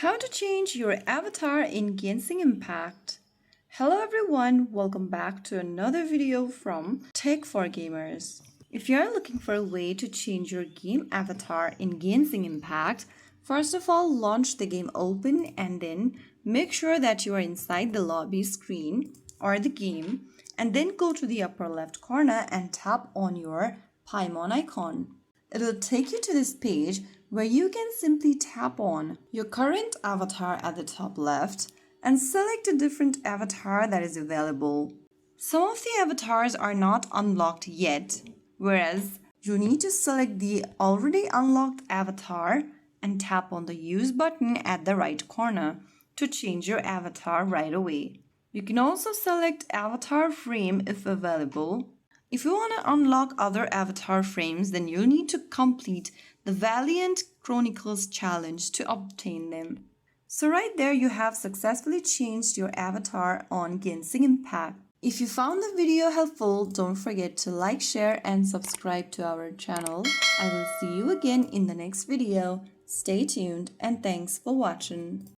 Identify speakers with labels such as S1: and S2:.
S1: How to change your avatar in Genshin Impact. Hello everyone, welcome back to another video from Tech for Gamers. If you are looking for a way to change your game avatar in Genshin Impact, first of all launch the game open and then make sure that you are inside the lobby screen or the game, and then go to the upper left corner and tap on your Paimon icon. It will take you to this page where you can simply tap on your current avatar at the top left and select a different avatar that is available. Some of the avatars are not unlocked yet, whereas you need to select the already unlocked avatar and tap on the use button at the right corner to change your avatar right away. You can also select avatar frame if available. If you want to unlock other avatar frames, then you'll need to complete the Valiant Chronicles challenge to obtain them. So right there you have successfully changed your avatar on Genshin Impact. If you found the video helpful, don't forget to like, share and subscribe to our channel. I will see you again in the next video. Stay tuned and thanks for watching.